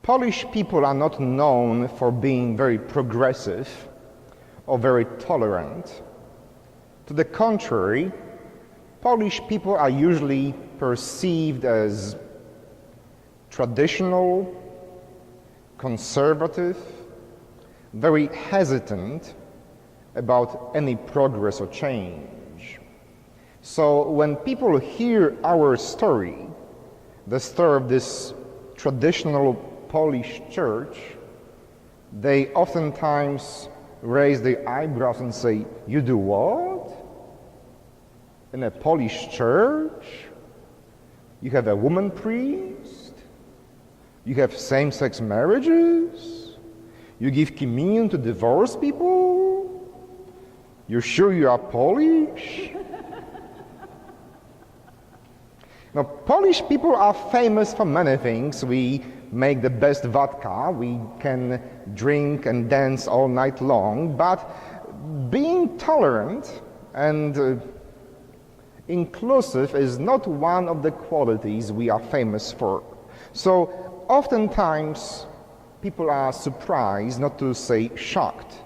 Polish people are not known for being very progressive or very tolerant. To the contrary, Polish people are usually perceived as traditional, conservative, very hesitant about any progress or change. So when people hear our story, the story of this traditional Polish church, they oftentimes raise their eyebrows and say, "You do what? In a Polish church? You have a woman priest? You have same-sex marriages? You give communion to divorced people? You're sure you are Polish?" Now, Polish people are famous for many things. We make the best vodka, we can drink and dance all night long, but being tolerant and inclusive is not one of the qualities we are famous for. So oftentimes people are surprised, not to say shocked,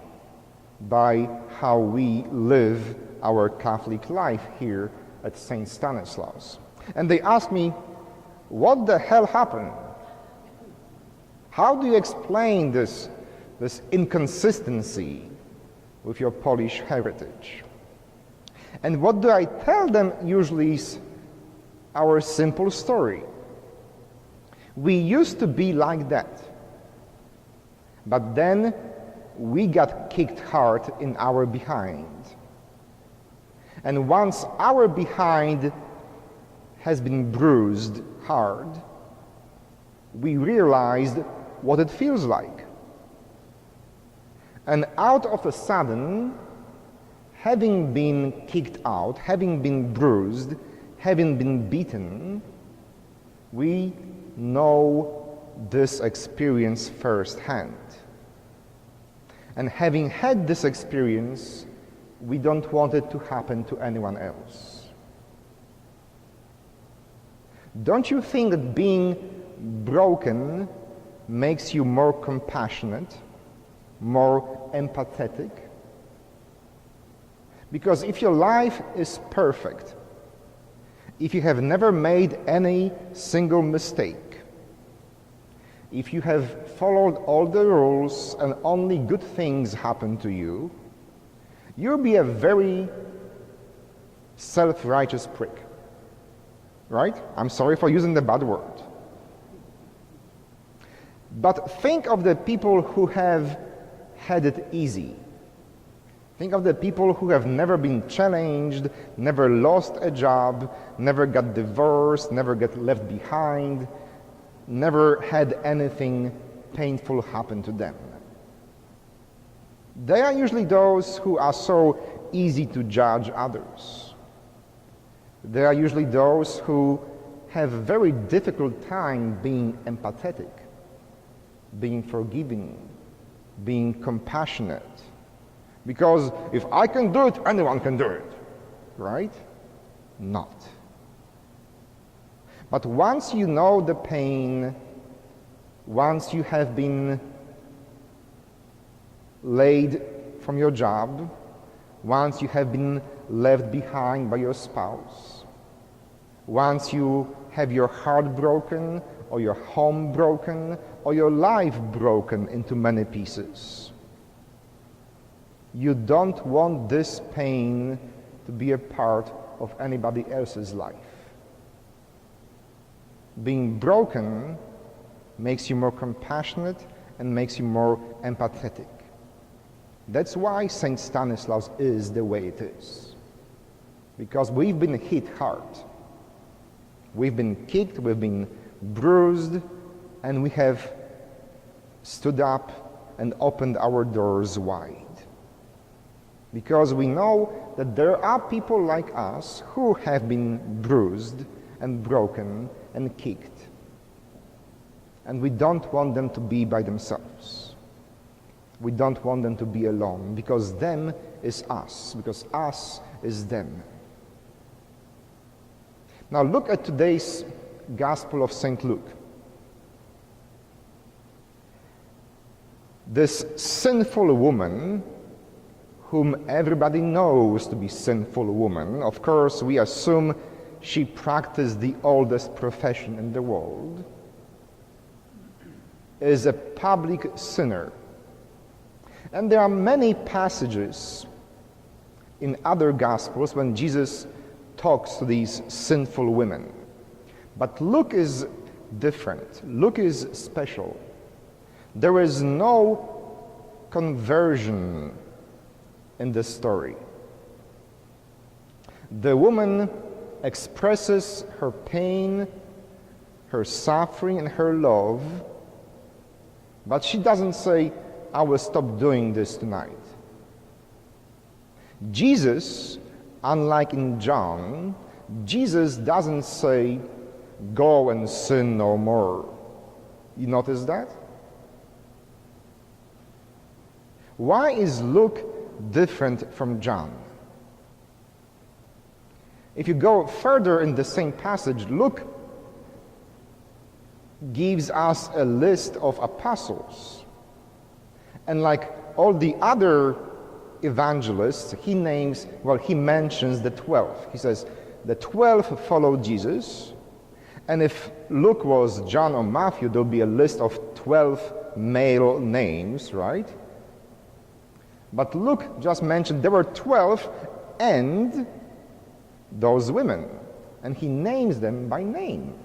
by how we live our Catholic life here at St. Stanislaus. And they ask me, what the hell happened? How do you explain this inconsistency with your Polish heritage? And what do I tell them usually is our simple story. We used to be like that, but then we got kicked hard in our behind. And once our behind has been bruised hard, we realized what it feels like. And out of a sudden, having been kicked out, having been bruised, having been beaten, we know this experience firsthand. And having had this experience, we don't want it to happen to anyone else. Don't you think that being broken makes you more compassionate, more empathetic? Because if your life is perfect, if you have never made any single mistake, if you have followed all the rules and only good things happen to you, you'll be a very self-righteous prick. Right? I'm sorry for using the bad word. But think of the people who have had it easy. Think of the people who have never been challenged, never lost a job, never got divorced, never got left behind, never had anything painful happen to them. They are usually those who are so easy to judge others. They are usually those who have a very difficult time being empathetic, being forgiving, being compassionate. Because if I can do it, anyone can do it, right? Not. But once you know the pain, once you have been laid from your job, once you have been left behind by your spouse, once you have your heart broken, or your home broken, or your life broken into many pieces, you don't want this pain to be a part of anybody else's life. Being broken makes you more compassionate and makes you more empathetic. That's why St. Stanislaus is the way it is. Because we've been hit hard. We've been kicked, we've been bruised, and we have stood up and opened our doors wide. Because we know that there are people like us who have been bruised and broken and kicked. And we don't want them to be by themselves. We don't want them to be alone, because them is us, because us is them. Now look at today's Gospel of St. Luke. This sinful woman, whom everybody knows to be sinful woman, of course we assume she practiced the oldest profession in the world, is a public sinner. And there are many passages in other Gospels when Jesus talks to these sinful women. But Luke is different. Luke is special. There is no conversion in this story. The woman expresses her pain, her suffering, and her love, but she doesn't say, I will stop doing this tonight. Jesus, unlike in John, Jesus doesn't say, go and sin no more. You notice that? Why is Luke different from John? If you go further in the same passage, Luke gives us a list of apostles. And like all the other evangelists, he mentions the 12. He says, the 12 followed Jesus. And if Luke was John or Matthew, there'll be a list of 12 male names, right? But Luke just mentioned there were 12 and those women. And he names them by name.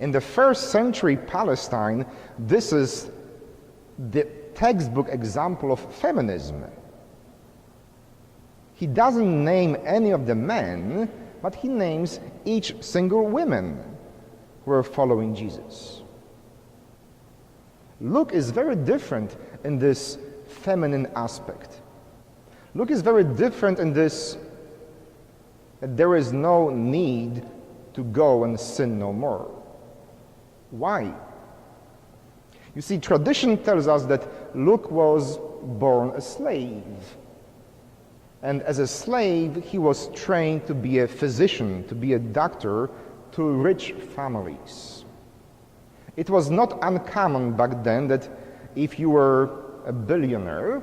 In the first century Palestine, this is the textbook example of feminism. He doesn't name any of the men, but he names each single woman who are following Jesus. Luke is very different in this feminine aspect. Luke is very different in this, that there is no need to go and sin no more. Why? You see, tradition tells us that Luke was born a slave. And as a slave, he was trained to be a physician, to be a doctor to rich families. It was not uncommon back then that if you were a billionaire,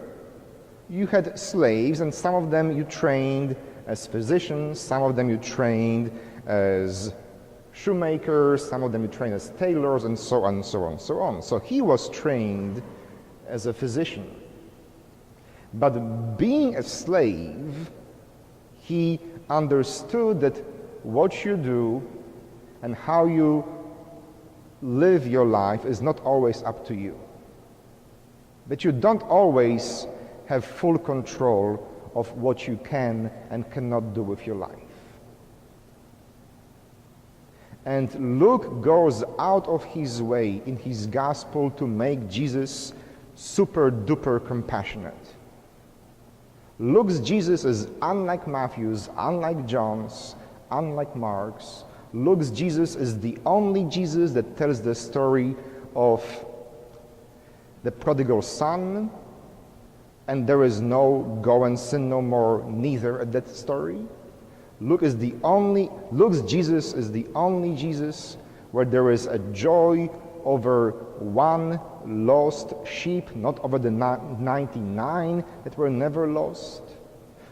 you had slaves, and some of them you trained as physicians, some of them you trained as shoemakers, some of them you trained as tailors, and so on, so on, so on. So he was trained as a physician. But being a slave, he understood that what you do and how you live your life is not always up to you. That you don't always have full control of what you can and cannot do with your life. And Luke goes out of his way in his gospel to make Jesus super duper compassionate. Luke's Jesus is unlike Matthew's, unlike John's, unlike Mark's. Luke's Jesus is the only Jesus that tells the story of the prodigal son, and there is no go and sin no more neither at that story. Luke's Jesus is the only Jesus where there is a joy over one lost sheep, not over the 99 that were never lost.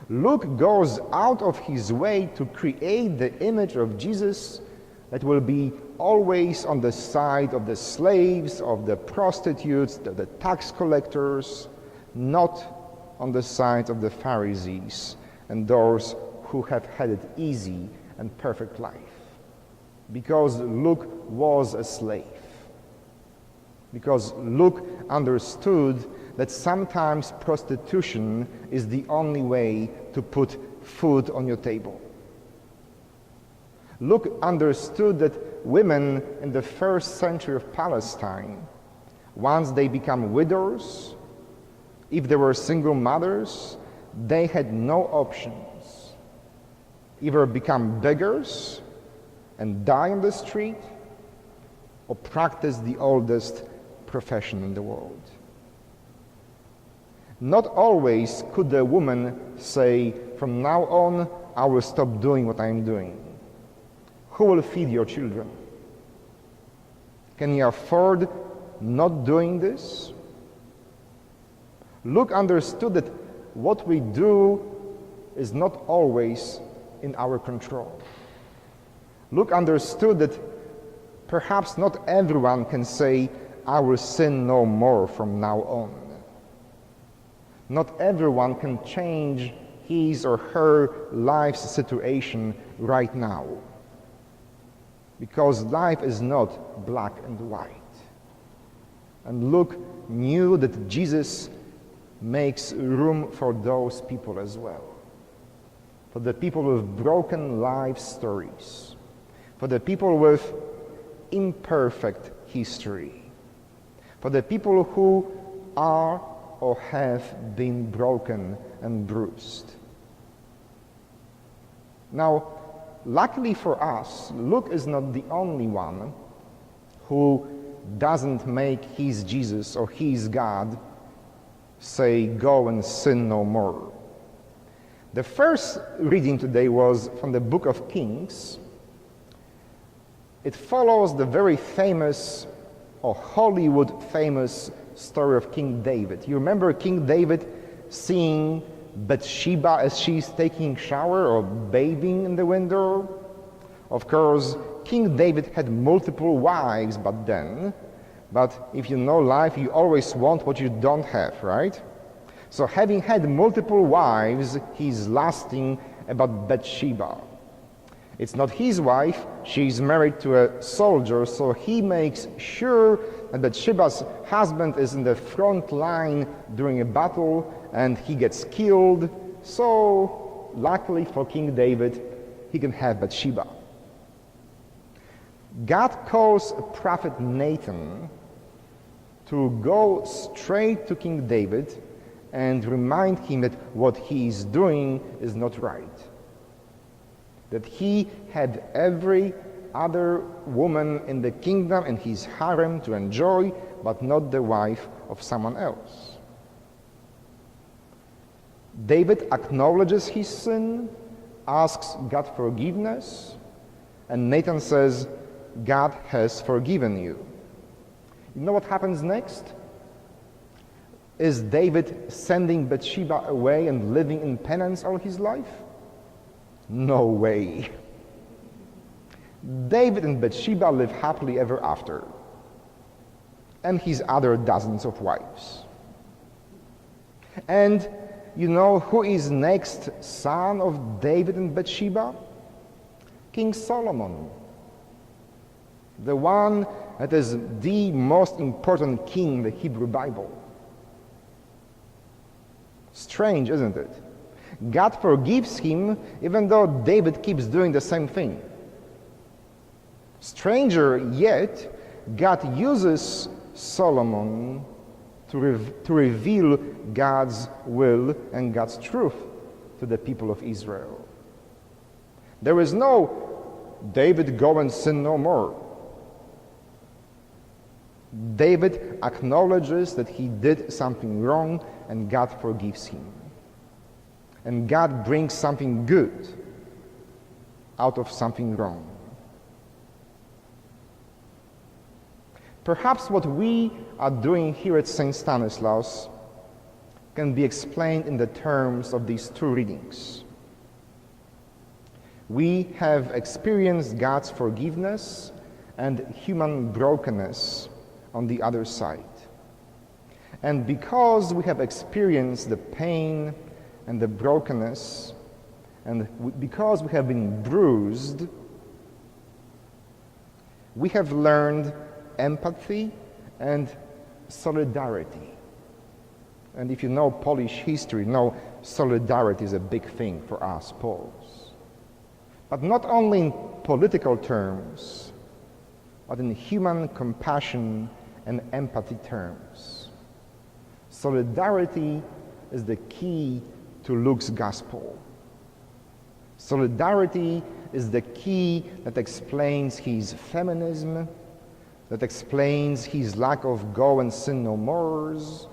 Luke goes out of his way to create the image of Jesus that will be always on the side of the slaves, of the prostitutes, the tax collectors, not on the side of the Pharisees and those who have had it easy and perfect life. Because Luke was a slave. Because Luke understood that sometimes prostitution is the only way to put food on your table. Luke understood that women in the first century of Palestine, once they become widows, if they were single mothers, they had no options. Either become beggars and die on the street, or practice the oldest profession in the world. Not always could the woman say, from now on, I will stop doing what I am doing. Who will feed your children? Can you afford not doing this? Luke understood that what we do is not always in our control. Luke understood that perhaps not everyone can say, "I will sin no more from now on." Not everyone can change his or her life's situation right now, because life is not black and white. And Luke knew that Jesus makes room for those people as well, for the people with broken life stories, for the people with imperfect history, for the people who are or have been broken and bruised. Now, luckily for us, Luke is not the only one who doesn't make his Jesus or his God say, "Go and sin no more." The first reading today was from the book of Kings. It follows the very famous, or Hollywood famous, story of King David. You remember King David seeing Bathsheba as she's taking a shower or bathing in the window? Of course, King David had multiple wives back then, but if you know life, you always want what you don't have, right? So having had multiple wives, he's lusting about Bathsheba. It's not his wife, she's married to a soldier, so he makes sure that Bathsheba's husband is in the front line during a battle and he gets killed. So, luckily for King David, he can have Bathsheba. God calls prophet Nathan to go straight to King David and remind him that what he is doing is not right. That he had every other woman in the kingdom and his harem to enjoy, but not the wife of someone else. David acknowledges his sin, asks God forgiveness, and Nathan says, "God has forgiven you." You know what happens next? Is David sending Bathsheba away and living in penance all his life? No way. David and Bathsheba live happily ever after, and his other dozens of wives. And you know who is next son of David and Bathsheba? King Solomon, the one that is the most important king in the Hebrew Bible. Strange, isn't it? God forgives him even though David keeps doing the same thing. Stranger yet, God uses Solomon to reveal God's will and God's truth to the people of Israel. There is no David, go and sin no more. David acknowledges that he did something wrong and God forgives him. And God brings something good out of something wrong. Perhaps what we are doing here at St. Stanislaus can be explained in the terms of these two readings. We have experienced God's forgiveness and human brokenness on the other side. And because we have experienced the pain and the brokenness, and because we have been bruised, we have learned empathy and solidarity. And if you know Polish history, know solidarity is a big thing for us Poles. But not only in political terms, but in human compassion and empathy terms. Solidarity is the key to Luke's gospel. Solidarity is the key that explains his feminism, that explains his lack of go and sin no mores.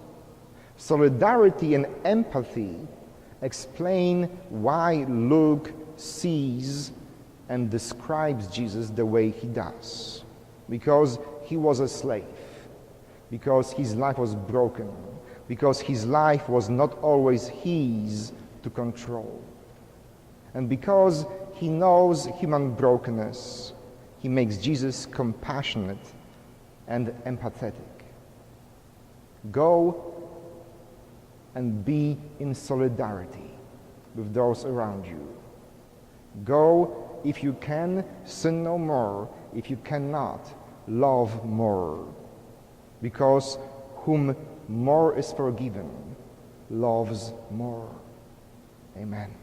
Solidarity and empathy explain why Luke sees and describes Jesus the way he does. Because he was a slave. because his life was broken, because his life was not always his to control. And because he knows human brokenness, he makes Jesus compassionate and empathetic. Go and be in solidarity with those around you. Go, if you can, sin no more. If you cannot, love more. Because whom more is forgiven loves more. Amen.